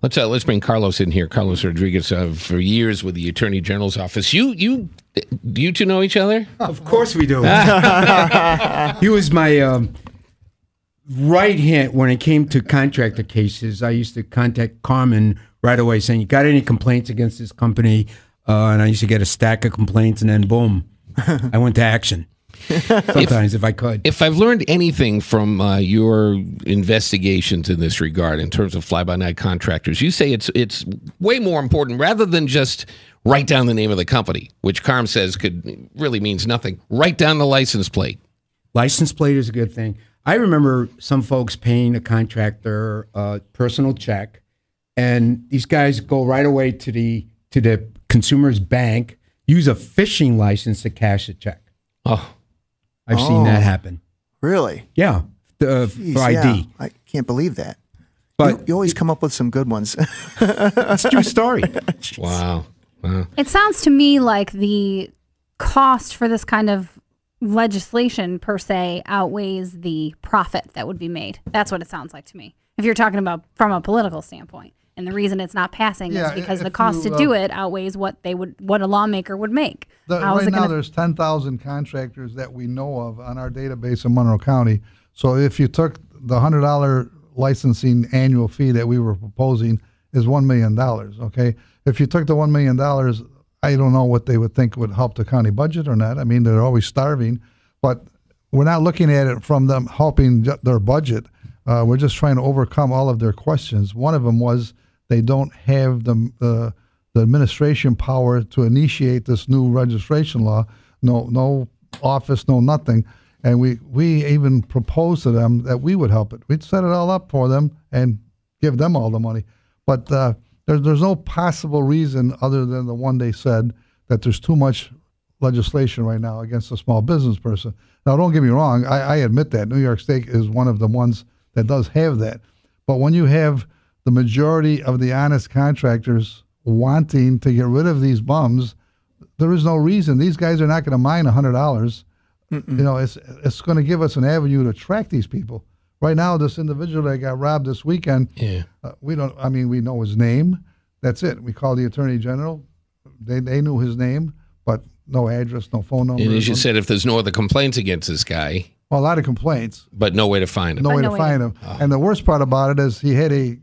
Let's bring Carlos in here. Carlos Rodriguez, for years with the Attorney General's office. You do you two know each other? Of course we do. He was my right hand when it came to contractor cases. I used to contact Carmen right away saying, "You got any complaints against this company?" And I used to get a stack of complaints, and then boom, I went to action. Sometimes, if I could. If I've learned anything from your investigations in this regard, in terms of fly-by-night contractors, you say it's way more important, rather than just write down the name of the company, which Carm says really means nothing. Write down the license plate. License plate is a good thing. I remember some folks paying a contractor a personal check, and these guys go right away to the consumer's bank, use a fishing license to cash a check. Oh. I've seen that happen. Really? Yeah, for ID. Yeah. I can't believe that. But you always come up with some good ones. It's a true story. Wow. It sounds to me like the cost for this kind of legislation per se outweighs the profit that would be made. That's what it sounds like to me. If you're talking about from a political standpoint. And the reason it's not passing is because the cost to do it outweighs what a lawmaker would make. Right now, there's 10,000 contractors that we know of on our database in Monroe County. So if you took the $100 licensing annual fee that we were proposing, is $1 million. Okay, if you took the $1 million, I don't know what they would think would help the county budget or not. I mean, they're always starving, but we're not looking at it from them helping their budget. We're just trying to overcome all of their questions. One of them was, they don't have the administration power to initiate this new registration law. No office, no nothing. And we even proposed to them that we would help it. We'd set it all up for them and give them all the money. But there's no possible reason other than the one they said, that there's too much legislation right now against a small business person. Now, don't get me wrong. I admit that. New York State is one of the ones that does have that. But when you have the majority of the honest contractors wanting to get rid of these bums, there is no reason. These guys are not going to mind $100. You know, it's going to give us an avenue to track these people. Right now, this individual that got robbed this weekend, we know his name. That's it. We called the Attorney General. They knew his name, but no address, no phone number. And as you said, if there's no other complaints against this guy. Well, a lot of complaints. But no way to find him. No way to find him. Oh. And the worst part about it is he had a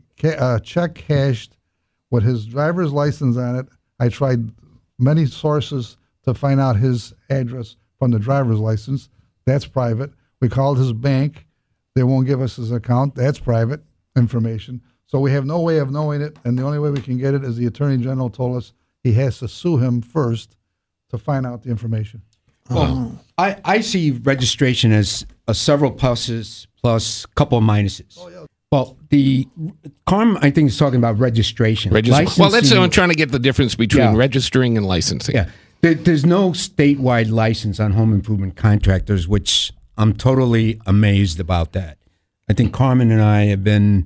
check cashed with his driver's license on it. I tried many sources to find out his address from the driver's license. That's private. We called his bank. They won't give us his account. That's private information. So we have no way of knowing it, and the only way we can get it is the Attorney General told us he has to sue him first to find out the information. Well, I see registration as several pluses plus a couple of minuses. Oh, yeah. Well, Carm, I think, is talking about registration. Well, that's what I'm trying to get the difference between registering and licensing. Yeah. There's no statewide license on home improvement contractors, which I'm totally amazed about that. I think Carmen and I have been,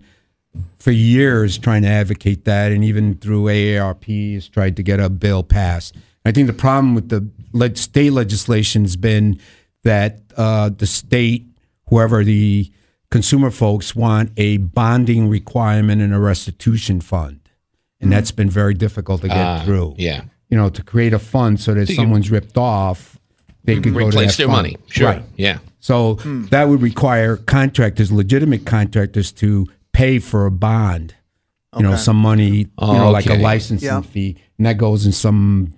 for years, trying to advocate that, and even through AARP has tried to get a bill passed. I think the problem with the state legislation has been that the state, whoever the consumer folks, want a bonding requirement and a restitution fund. And that's been very difficult to get through. Yeah. You know, to create a fund so that if someone's ripped off, they could go to that their fund. Money. Sure. Right. Yeah. So that would require contractors, legitimate contractors, to pay for a bond. You know, some money, like a licensing fee. And that goes in some,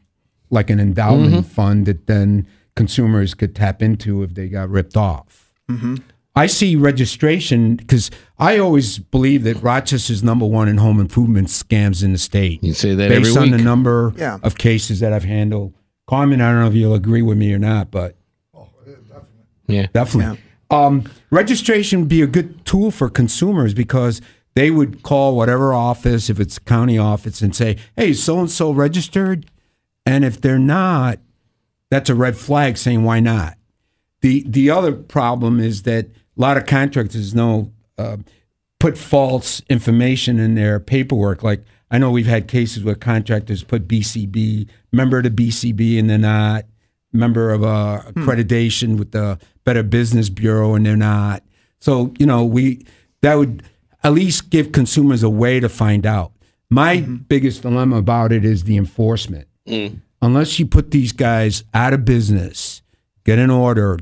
like an endowment fund that then consumers could tap into if they got ripped off. I see registration because I always believe that Rochester's #1 in home improvement scams in the state. You say that based every on week. the number of cases that I've handled. Carmen, I don't know if you'll agree with me or not, but definitely. Registration would be a good tool for consumers because they would call whatever office, if it's a county office, and say, "Hey, so and so registered," and if they're not, that's a red flag saying, "Why not?" The other problem is that a lot of contractors put false information in their paperwork. Like, I know we've had cases where contractors put BCB, member of the BCB, and they're not, member of accreditation with the Better Business Bureau, and they're not. So, you know, that would at least give consumers a way to find out. My biggest dilemma about it is the enforcement. Unless you put these guys out of business, get an order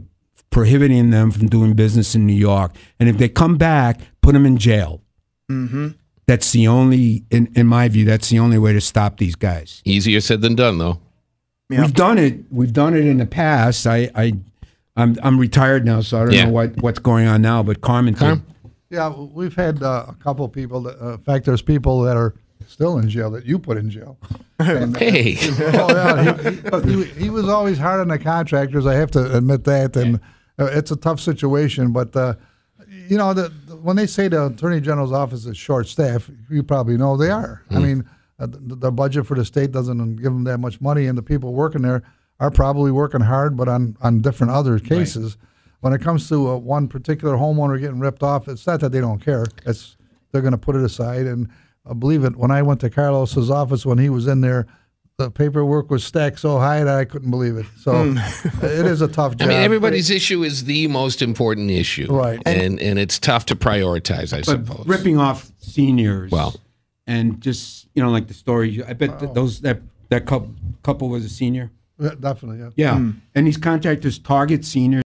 prohibiting them from doing business in New York, and if they come back, put them in jail. That's the only, in my view, that's the only way to stop these guys. Easier said than done, though. Yeah. We've done it. We've done it in the past. I'm retired now, so I don't know what's going on now. But Carmen, Yeah, we've had a couple of people. In fact, there's people that are still in jail that you put in jail. And, Hey. he was always hard on the contractors. I have to admit that, and it's a tough situation. But you know, when they say the Attorney General's office is short staffed, you probably know they are. I mean, the budget for the state doesn't give them that much money, and the people working there are probably working hard, but on different other cases. Right. When it comes to one particular homeowner getting ripped off, it's not that they don't care. It's they're going to put it aside. And believe it, when I went to Carlos's office when he was in there, the paperwork was stacked so high that I couldn't believe it. So it is a tough job. I mean, everybody's issue is the most important issue. Right. And it's tough to prioritize, I suppose. Ripping off seniors. Well. And just, you know, like the story, I bet that couple was a senior. Yeah, definitely, yeah. Yeah. And these contractors target seniors.